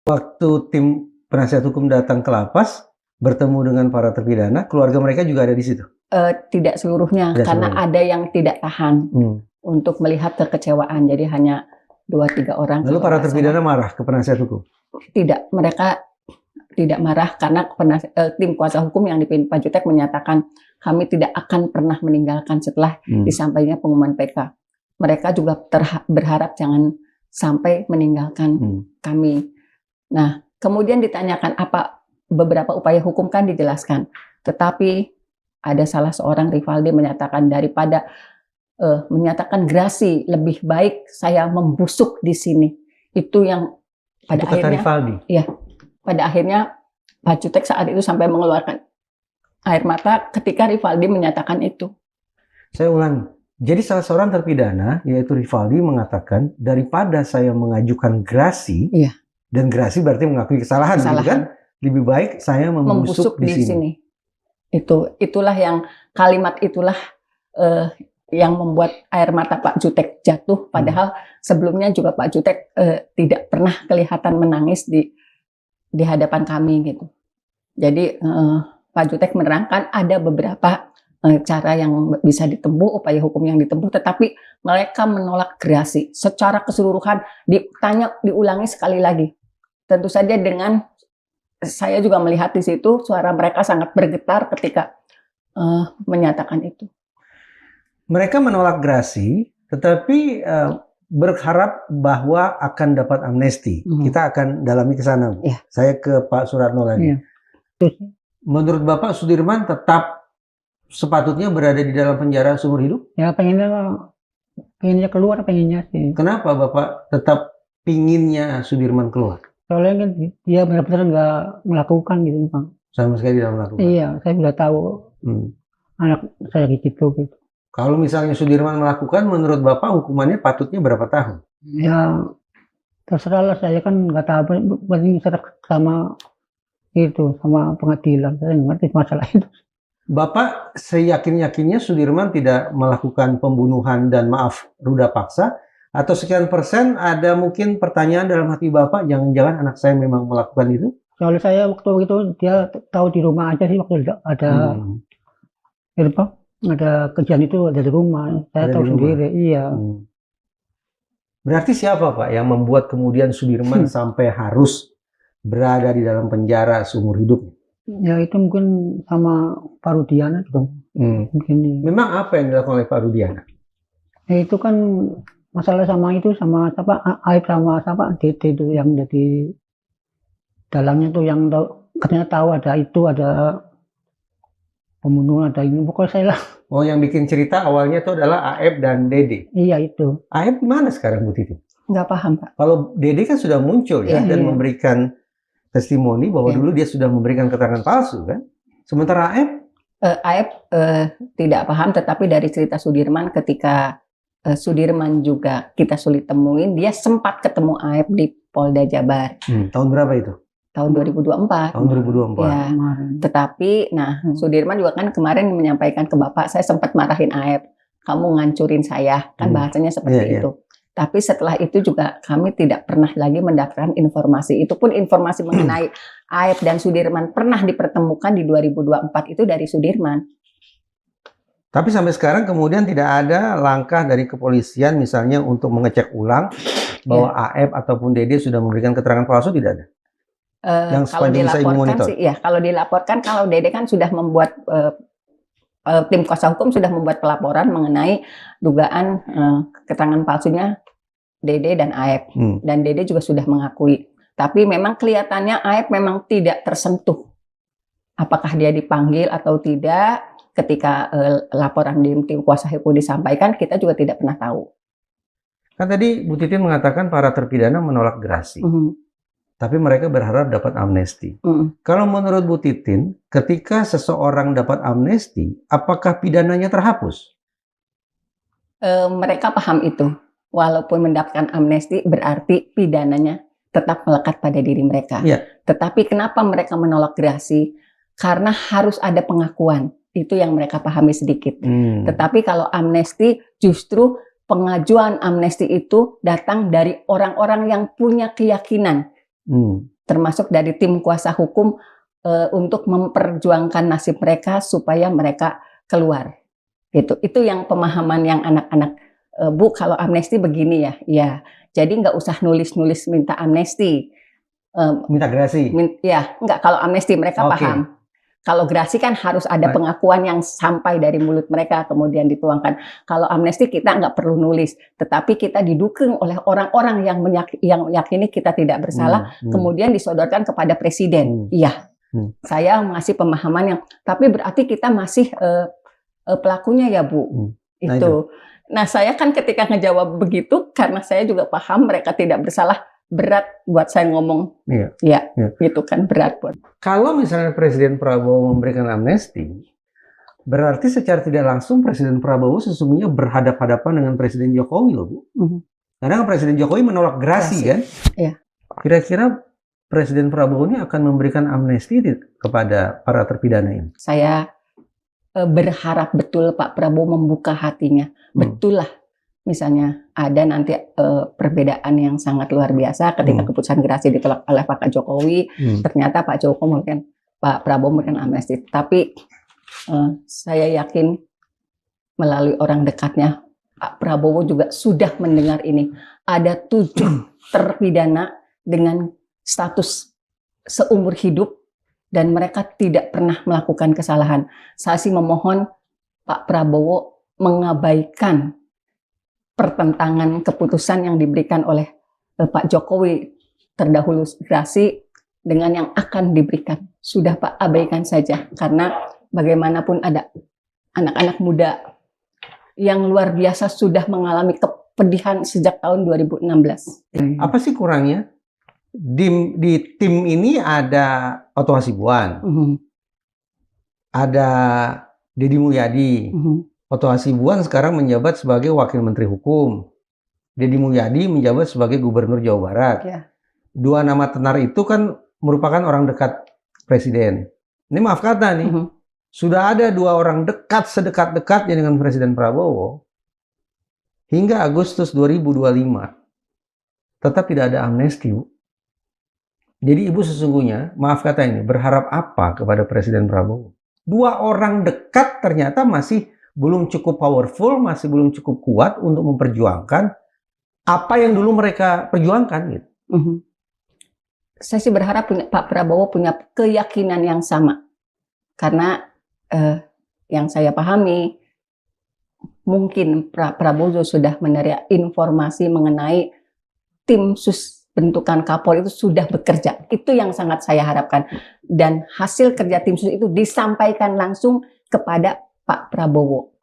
Waktu tim penasihat hukum datang ke lapas, bertemu dengan para terpidana, keluarga mereka juga ada di situ? Tidak seluruhnya, karena ada yang tidak tahan untuk melihat kekecewaan. Jadi hanya 2-3 orang. Lalu para terpidana marah ke penasihat hukum? Tidak, mereka tidak marah karena tim kuasa hukum yang dipimpin Pak Jutek menyatakan kami tidak akan pernah meninggalkan setelah disampaikannya pengumuman PK. Mereka juga berharap jangan sampai meninggalkan kami. Nah, kemudian ditanyakan apa beberapa upaya hukum, kan dijelaskan. Tetapi ada salah seorang, Rivaldi, menyatakan daripada menyatakan gerasi, lebih baik saya membusuk di sini. Itu yang pada akhirnya, ya, pada akhirnya Pak Jutek saat itu sampai mengeluarkan air mata ketika Rivaldi menyatakan itu. Saya ulangi. Jadi salah seorang terpidana, yaitu Rivaldi, mengatakan daripada saya mengajukan gerasi, dan gerasi berarti mengakui kesalahan. Gitu kan? Lebih baik saya membusuk di sini. Itulah yang kalimat itulah yang membuat air mata Pak Jutek jatuh. Padahal sebelumnya juga Pak Jutek tidak pernah kelihatan menangis di hadapan kami gitu. Jadi Pak Jutek menerangkan ada beberapa cara yang bisa ditempuh, upaya hukum yang ditempuh, tetapi mereka menolak gerasi secara keseluruhan. Ditanya, diulangi sekali lagi. Tentu saja dengan saya juga melihat di situ suara mereka sangat bergetar ketika menyatakan itu. Mereka menolak gerasi, tetapi berharap bahwa akan dapat amnesti. Kita akan dalami ke sana. Saya ke Pak Suratno lagi. Menurut Bapak, Sudirman tetap sepatutnya berada di dalam penjara seumur hidup? Ya, pengennya keluar, pengennya sih. Kenapa Bapak tetap pinginnya Sudirman keluar? Soalnya kan dia benar-benar nggak melakukan gitu, Bang. Sama sekali tidak melakukan? Iya, saya sudah tahu anak saya gitu. Kalau misalnya Sudirman melakukan, menurut Bapak hukumannya patutnya berapa tahun? Ya, terserah lah, saya kan nggak tahu, penting sama itu, sama pengadilan. Saya nggak ngerti masalah itu. Bapak seyakin-yakinnya Sudirman tidak melakukan pembunuhan dan ruda paksa? Atau sekian persen ada mungkin pertanyaan dalam hati Bapak, jangan-jangan anak saya memang melakukan itu? Soalnya saya waktu itu dia tahu di rumah aja sih, waktu ada ada kejadian itu ada di rumah. Saya tahu sendiri, iya. Berarti siapa Pak yang membuat kemudian Sudirman sampai harus berada di dalam penjara seumur hidup? Ya itu mungkin sama Pak Rudiana juga. Memang apa yang dilakukan oleh Pak Rudiana? Ya itu kan masalah sama itu, sama Aib sama Dede itu yang jadi dalamnya tuh, yang katanya tahu ada itu, ada pembunuhan, ada ini, pokoknya saya lah. Oh, yang bikin cerita awalnya itu adalah Aib dan Dede? Iya itu. Aib di mana sekarang Bu Titi? Nggak paham Pak. Kalau Dede kan sudah muncul ya, dan memberikan testimoni bahwa dulu dia sudah memberikan keterangan palsu kan? Sementara Aib tidak paham, tetapi dari cerita Sudirman ketika Sudirman juga kita sulit temuin, dia sempat ketemu Aib di Polda Jabar. Tahun berapa itu? Tahun 2024. Tahun 2024. Ya. Tetapi, Sudirman juga kan kemarin menyampaikan ke Bapak, saya sempat marahin Aib, kamu ngancurin saya, kan bahasanya seperti itu. Tapi setelah itu juga kami tidak pernah lagi mendapatkan informasi. Itu pun informasi mengenai Aib dan Sudirman pernah dipertemukan di 2024 itu dari Sudirman. Tapi sampai sekarang kemudian tidak ada langkah dari kepolisian misalnya untuk mengecek ulang bahwa Aib ataupun Dede sudah memberikan keterangan palsu, tidak ada? Yang kalau dilaporkan sih, ya kalau dilaporkan, kalau Dede kan sudah membuat, tim kuasa hukum sudah membuat pelaporan mengenai dugaan keterangan palsunya Dede dan Aib. Dan Dede juga sudah mengakui. Tapi memang kelihatannya Aib memang tidak tersentuh. Apakah dia dipanggil atau tidak? Ketika laporan di tim kuasa hukum disampaikan, kita juga tidak pernah tahu. Kan tadi Bu Titin mengatakan para terpidana menolak gerasi, tapi mereka berharap dapat amnesti. Kalau menurut Bu Titin, ketika seseorang dapat amnesti, apakah pidananya terhapus? Mereka paham itu. Walaupun mendapatkan amnesti, berarti pidananya tetap melekat pada diri mereka. Tetapi kenapa mereka menolak gerasi? Karena harus ada pengakuan. Itu yang mereka pahami sedikit. Tetapi kalau amnesti, justru pengajuan amnesti itu datang dari orang-orang yang punya keyakinan termasuk dari tim kuasa hukum untuk memperjuangkan nasib mereka supaya mereka keluar. Gitu. Itu yang pemahaman yang anak-anak, Bu, kalau amnesti begini ya. Ya, jadi nggak usah nulis-nulis minta amnesti. Minta gerasi? Ya, nggak, kalau amnesti mereka paham. Kalau gerasi kan harus ada pengakuan yang sampai dari mulut mereka kemudian dituangkan. Kalau amnesti kita nggak perlu nulis, tetapi kita didukung oleh orang-orang yang meyakini kita tidak bersalah, kemudian disodorkan kepada presiden. Iya. Saya ngasih pemahaman yang, tapi berarti kita masih pelakunya ya, Bu. Itu. Nah, saya kan ketika ngejawab begitu, karena saya juga paham mereka tidak bersalah, berat buat saya ngomong. Ya, gitu kan, berat buat. Kalau misalnya Presiden Prabowo memberikan amnesti, berarti secara tidak langsung Presiden Prabowo sesungguhnya berhadapan-hadapan dengan Presiden Jokowi loh, Bu. Karena Presiden Jokowi menolak gerasi kan? Iya. Kira-kira Presiden Prabowo ini akan memberikan amnesti kepada para terpidana ini? Saya berharap betul Pak Prabowo membuka hatinya. Betul lah, misalnya ada nanti perbedaan yang sangat luar biasa ketika keputusan gerasi ditolak oleh Pak Jokowi, ternyata Pak Prabowo memberikan amnesti. Tapi saya yakin melalui orang dekatnya, Pak Prabowo juga sudah mendengar ini. Ada 7 terpidana dengan status seumur hidup dan mereka tidak pernah melakukan kesalahan. Saya sih memohon Pak Prabowo mengabaikan pertentangan keputusan yang diberikan oleh Pak Jokowi terdahulu gerasi dengan yang akan diberikan. Sudah Pak, abaikan saja, karena bagaimanapun ada anak-anak muda yang luar biasa sudah mengalami kepedihan sejak tahun 2016. Apa sih kurangnya? Di tim ini ada Otto Hasibuan, ada Deddy Mulyadi. Otto Hasibuan sekarang menjabat sebagai Wakil Menteri Hukum. Deddy Mulyadi menjabat sebagai Gubernur Jawa Barat. Dua nama tenar itu kan merupakan orang dekat Presiden. Ini maaf kata nih, sudah ada 2 orang dekat sedekat-dekatnya dengan Presiden Prabowo hingga Agustus 2025. Tetap tidak ada amnesti, Bu. Jadi Ibu sesungguhnya, maaf kata ini, berharap apa kepada Presiden Prabowo? 2 orang dekat ternyata masih belum cukup powerful, masih belum cukup kuat untuk memperjuangkan apa yang dulu mereka perjuangkan. Gitu. Saya sih berharap Pak Prabowo punya keyakinan yang sama. Karena yang saya pahami, mungkin Pak Prabowo sudah menerima informasi mengenai tim sus bentukan Kapolri itu sudah bekerja. Itu yang sangat saya harapkan. Dan hasil kerja tim sus itu disampaikan langsung kepada Pak Prabowo.